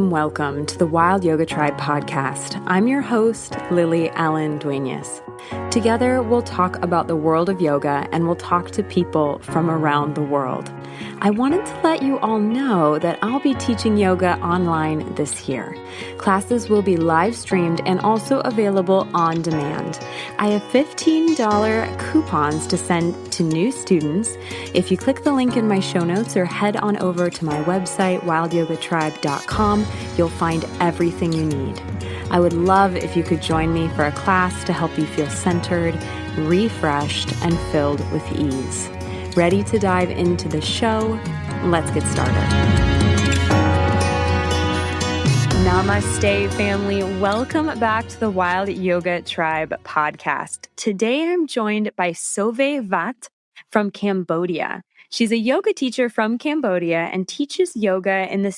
Welcome to the Wild Yoga Tribe podcast. I'm your host, Lily Allen Duenas. Together, we'll talk about the world of yoga and we'll talk to people from around the world. I wanted to let you all know that I'll be teaching yoga online this year. Classes will be live streamed and also available on demand. I have $15 coupons to send to new students. If you click the link in my show notes or head on over to my website, wildyogatribe.com, you'll find everything you need. I would love if you could join me for a class to help you feel centered, refreshed, and filled with ease. Ready to dive into the show? Let's get started. Namaste, family. Welcome back to the Wild Yoga Tribe podcast. Today, I'm joined by Soveth Vath from Cambodia. She's a yoga teacher from Cambodia and teaches yoga in the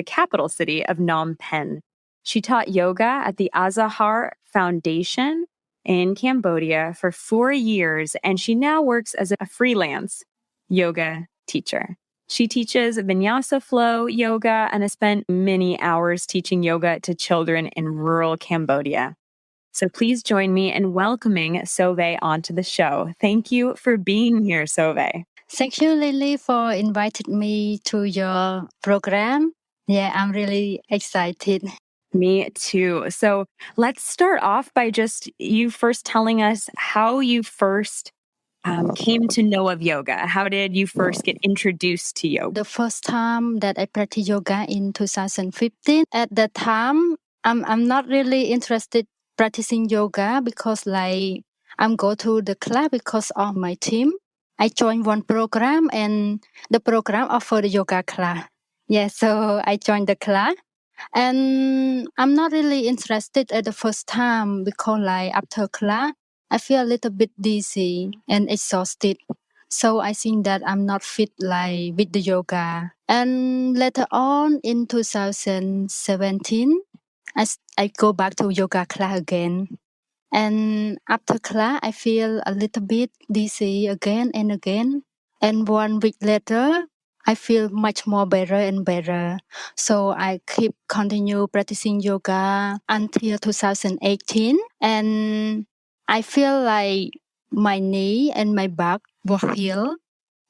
capital city of Phnom Penh. She taught yoga at the Azahar Foundation in Cambodia for 4 years, and she now works as a freelance yoga teacher. She teaches vinyasa flow yoga and has spent many hours teaching yoga to children in rural Cambodia. So please join me in welcoming Soveth onto the show. Thank you for being here, Soveth. Thank you, Lily, for inviting me to your program. Yeah, I'm really excited. Me too. So let's start off by just you first telling us how you first came to know of yoga. How did you first get introduced to yoga? The first time that I practiced yoga in 2015, at that time, I'm not really interested practicing yoga because I'm go to the class because of my team. I joined one program and the program offered a yoga class. Yeah, so I joined the class. And I'm not really interested at the first time because after class, I feel a little bit dizzy and exhausted. So I think that I'm not fit with the yoga. And later on in 2017, I go back to yoga class again. And after class, I feel a little bit dizzy again and again. And 1 week later, I feel much more better and better. So I continue practicing yoga until 2018. And I feel like my knee and my back were healed.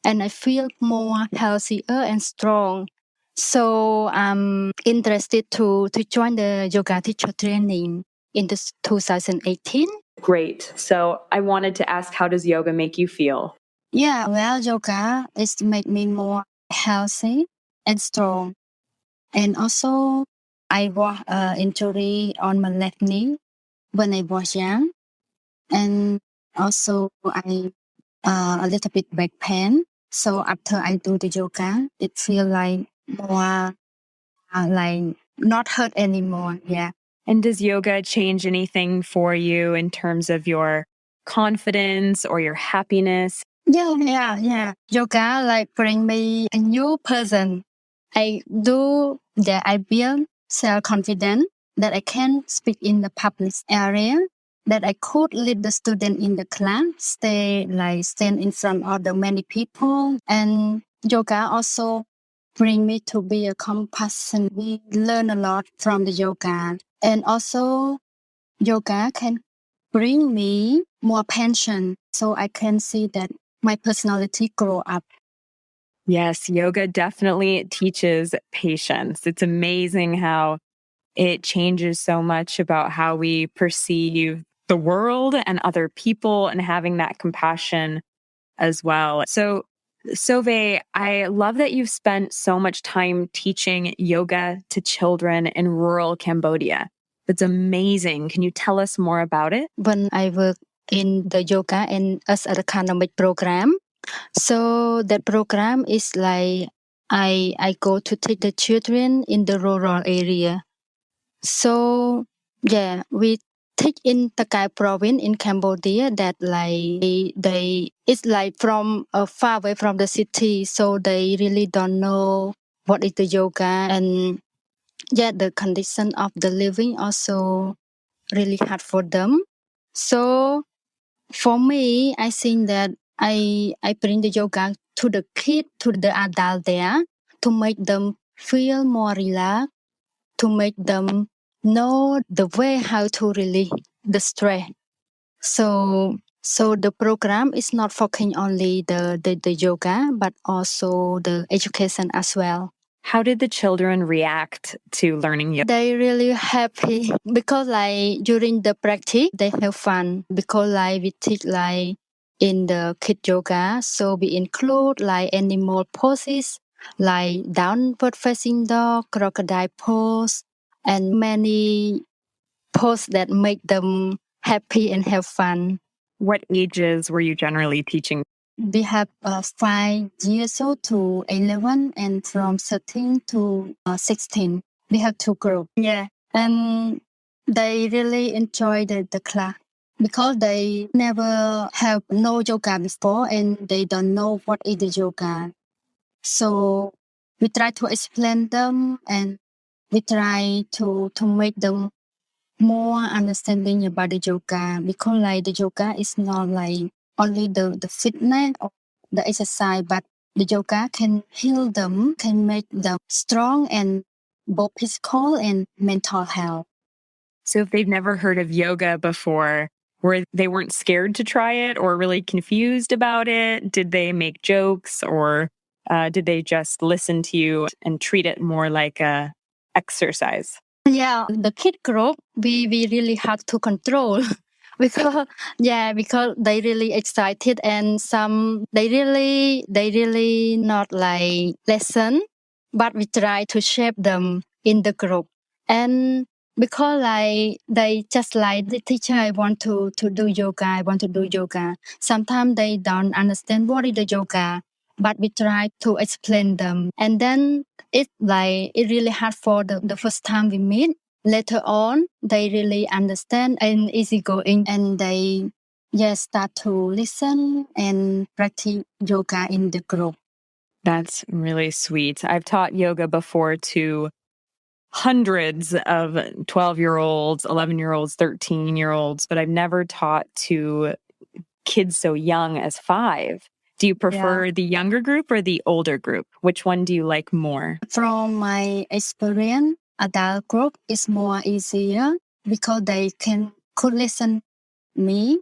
And I feel more healthier and strong. So I'm interested to join the yoga teacher training in 2018. Great. So I wanted to ask, how does yoga make you feel? Yeah, well, yoga is to make me more healthy and strong. And also, I was injury on my left knee when I was young. And also, I a little bit back pain. So after I do the yoga, it feel like more not hurt anymore. Yeah. And does yoga change anything for you in terms of your confidence or your happiness? Yeah. Yoga bring me a new person. I build self-confidence that I can speak in the public area, that I could lead the student in the class, stand in front of the many people. And yoga also bring me to be a compassion. We learn a lot from the yoga. And also yoga can bring me more passion so I can see that my personality grow up. Yes, yoga definitely teaches patience. It's amazing how it changes so much about how we perceive the world and other people and having that compassion as well. So, Soveth, I love that you've spent so much time teaching yoga to children in rural Cambodia. That's amazing. Can you tell us more about it? When I work in the yoga and as an academic program, so that program is I go to teach the children in the rural area. So yeah, we teach in Takai province in Cambodia that it's from far away from the city, so they really don't know what is the yoga. And yeah, the condition of the living also really hard for them. So for me, I think that I bring the yoga to the kid, to the adult there, to make them feel more relaxed, to make them know the way how to release the stress. So the program is not focusing only the yoga, but also the education as well. How did the children react to learning yoga? They really happy because like during the practice they have fun because like we teach like in the kid yoga, so we include like animal poses like downward facing dog, crocodile pose, and many poses that make them happy and have fun. What ages were you generally teaching? We have 5 years old to 11 and from 13 to 16. We have 2 groups. Yeah. And they really enjoy the class because they never have no yoga before and they don't know what is the yoga. So we try to explain them and we try to make them more understanding about the yoga because like the yoga is not like only the fitness or the exercise, but the yoga can heal them, can make them strong and both physical and mental health. So if they've never heard of yoga before, they weren't scared to try it or really confused about it? Did they make jokes or did they just listen to you and treat it more like a exercise? Yeah, the kid group, we really hard to control because they really excited and some they really not like lesson, but we try to shape them in the group. And because like they just like the teacher, I want to do yoga, I want to do yoga. Sometimes they don't understand what is the yoga, but we try to explain them. And then it's like it really hard for the first time we meet. Later on, they really understand and easygoing, and they start to listen and practice yoga in the group. That's really sweet. I've taught yoga before to hundreds of 12-year-olds, 11-year-olds, 13-year-olds, but I've never taught to kids so young as 5. Do you prefer the younger group or the older group? Which one do you like more? From my experience, adult group is more easier because they could listen me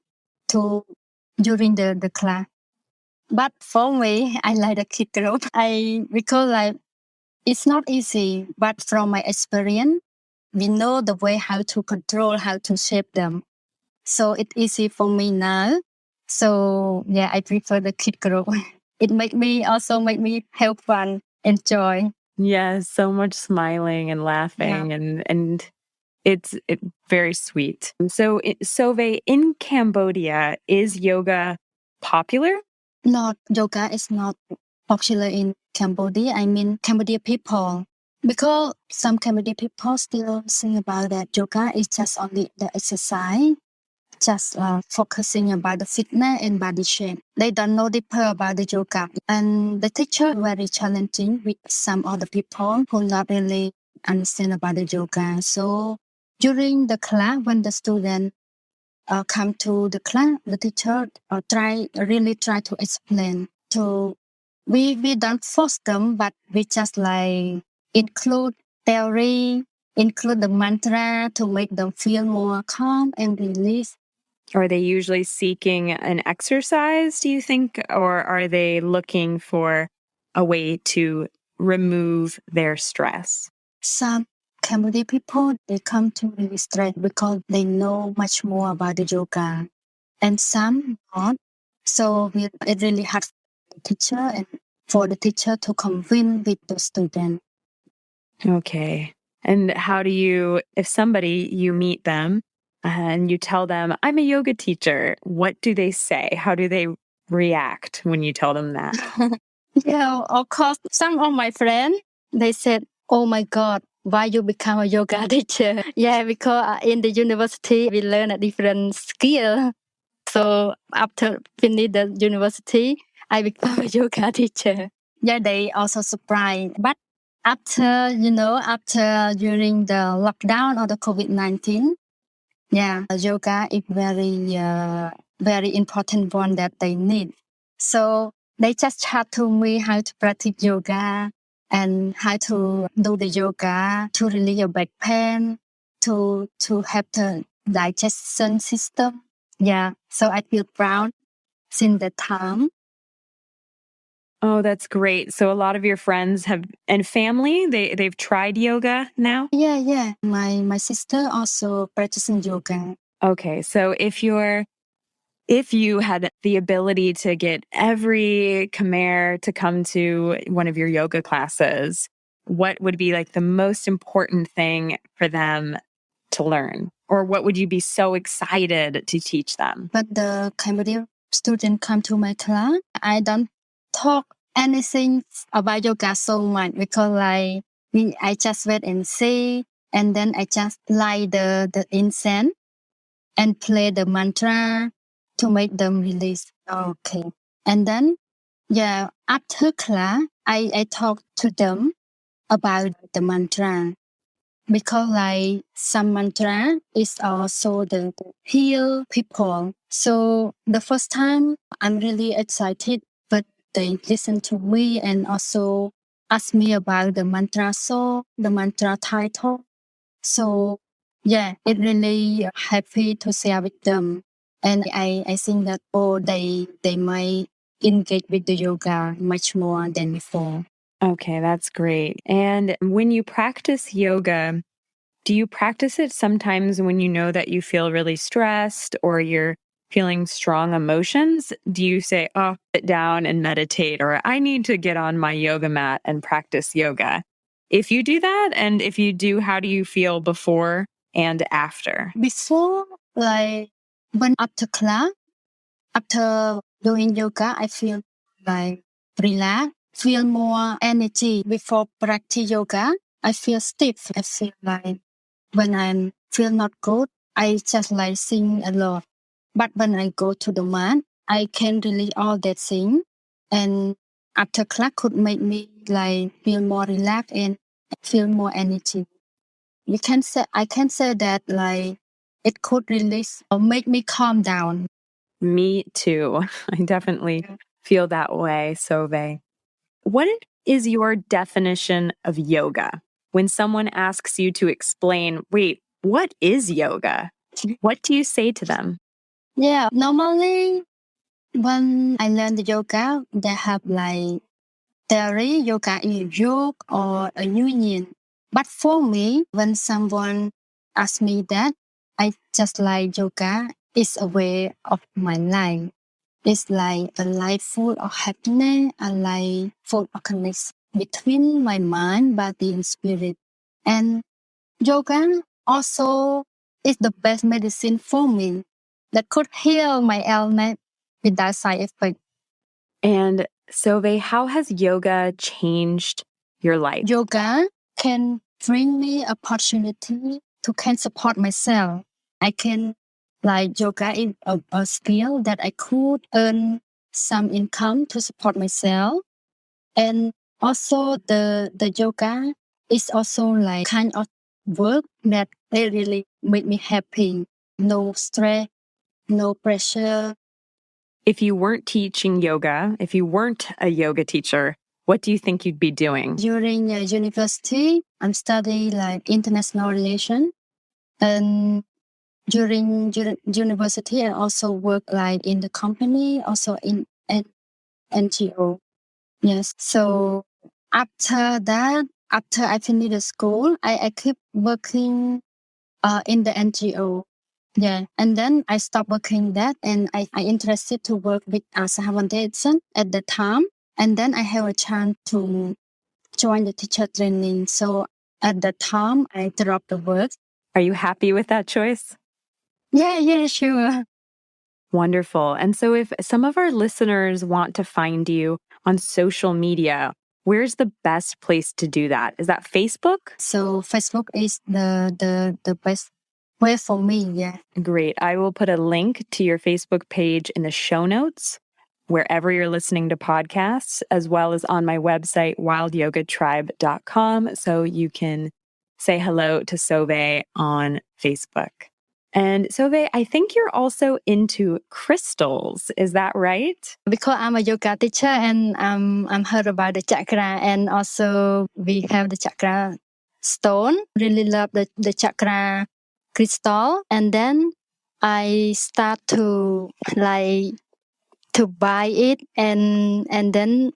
to during the class. But for me, I like the kid group. Because like it's not easy, but from my experience, we know the way how to control, how to shape them. So it's easy for me now. So yeah, I prefer the kid group. It make me have fun, enjoy. Yes, so much smiling and laughing and it's very sweet. So Soveth, in Cambodia, is yoga popular? Not yoga is not popular in Cambodia. I mean Cambodian people. Because some Cambodian people still think about that yoga is just only the exercise, just focusing about the fitness and body shape. They don't know deeper about the yoga. And the teacher very challenging with some other people who not really understand about the yoga. So during the class, when the student come to the class, the teacher try to explain. So we don't force them, but we just like include theory, include the mantra to make them feel more calm and release. Are they usually seeking an exercise, do you think, or are they looking for a way to remove their stress? Some Cambodian people, they come to release stress because they know much more about the yoga, and some not. So it really hard for the teacher and for the teacher to convince with the student. Okay. And how do you, if somebody, you meet them and you tell them, I'm a yoga teacher, what do they say? How do they react when you tell them that? Yeah, of course. Some of my friends, they said, oh my God, why you become a yoga teacher? Yeah, because in the university, we learn a different skill. So after finish the university, I become a yoga teacher. Yeah, they also surprised. But after during the lockdown or the COVID-19, yoga is very important one that they need. So they just chat to me how to practice yoga. and how to do the yoga to relieve your back pain, to have the digestion system. Yeah, so I feel proud since that time. Oh, that's great. So a lot of your friends and family, they've tried yoga now? Yeah. My sister also practicing yoga. Okay. So if you had the ability to get every Khmer to come to one of your yoga classes, what would be like the most important thing for them to learn? Or what would you be so excited to teach them? But the Cambodian student come to my class, I don't talk anything about yoga so much because I just wait and see, and then I just light the incense and play the mantra to make them release. Okay. And then, after class, I talk to them about the mantra because some mantra is also the heal people. So the first time I'm really excited, but they listen to me and also ask me about the mantra the mantra title. So it really happy to share with them. And I think that they might engage with the yoga much more than before. Okay, that's great. And when you practice yoga, do you practice it sometimes when you know that you feel really stressed or you're feeling strong emotions? Do you say, oh, sit down and meditate, or I need to get on my yoga mat and practice yoga? If you do that, and if you do, how do you feel before and after? Before, when after class, after doing yoga, I feel relaxed, feel more energy. Before practice yoga, I feel stiff. I feel when I feel not good, I just sing a lot. But when I go to the mat, I can release all that thing. And after class could make me feel more relaxed and feel more energy. I can say that it could release or make me calm down. Me too. I definitely feel that way, Sove. What is your definition of yoga? When someone asks you to explain, wait, what is yoga? What do you say to them? Yeah, normally when I learn the yoga, they have theory, yoga is yoke or a union. But for me, when someone asks me that, I just yoga is a way of my life. It's like a life full of happiness, a life full of connection between my mind, body, and spirit. And yoga also is the best medicine for me that could heal my illness without side effect. And Sove, how has yoga changed your life? Yoga can bring me opportunity to can support myself. I can yoga is a skill that I could earn some income to support myself. And also the yoga is also kind of work that they really make me happy. No stress, no pressure. If you weren't teaching yoga, if you weren't a yoga teacher, what do you think you'd be doing? During university, I'm studying international relations. And during university, I also work in the company, also in an NGO. Yes. So after that, after I finish the school, I keep working in the NGO. Yeah. And then I stopped working that and I interested to work with Foundation at the time. And then I have a chance to join the teacher training. So at the time, I dropped the work. Are you happy with that choice? Yeah, sure. Wonderful. And so if some of our listeners want to find you on social media, where's the best place to do that? Is that Facebook? So Facebook is the best way for me, yeah. Great. I will put a link to your Facebook page in the show notes, wherever you're listening to podcasts, as well as on my website, wildyogatribe.com, so you can say hello to Sove on Facebook. And Soveth, I think you're also into crystals. Is that right? Because I'm a yoga teacher and I'm heard about the chakra, and also we have the chakra stone. Really love the chakra crystal. And then I start to buy it, and then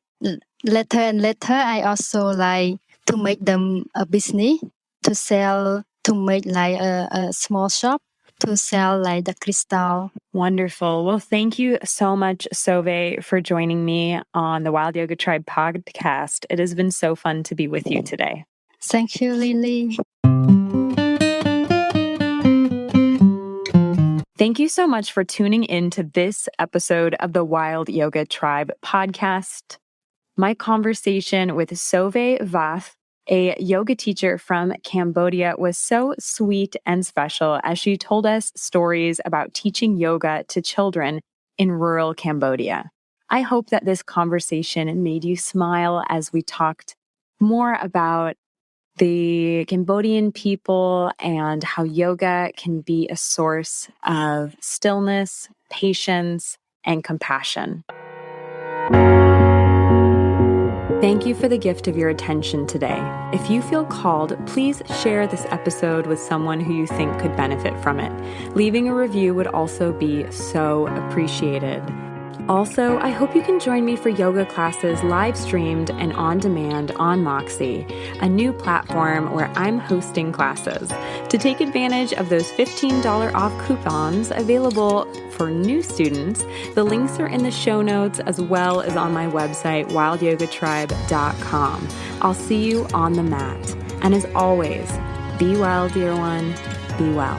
later and later I also to make them a business, to sell, to make a small shop to sell the crystal. Wonderful. Well, thank you so much, Soveth, for joining me on the Wild Yoga Tribe podcast. It has been so fun to be with you today. Thank you, Lily. Thank you so much for tuning in to this episode of the Wild Yoga Tribe podcast. My conversation with Soveth Vath, a yoga teacher from Cambodia, was so sweet and special as she told us stories about teaching yoga to children in rural Cambodia. I hope that this conversation made you smile as we talked more about the Cambodian people and how yoga can be a source of stillness, patience, and compassion. Thank you for the gift of your attention today. If you feel called, please share this episode with someone who you think could benefit from it. Leaving a review would also be so appreciated. Also, I hope you can join me for yoga classes live streamed and on demand on Moxie, a new platform where I'm hosting classes. To take advantage of those $15 off coupons available for new students, the links are in the show notes as well as on my website, wildyogatribe.com. I'll see you on the mat. And as always, be well, dear one, be well.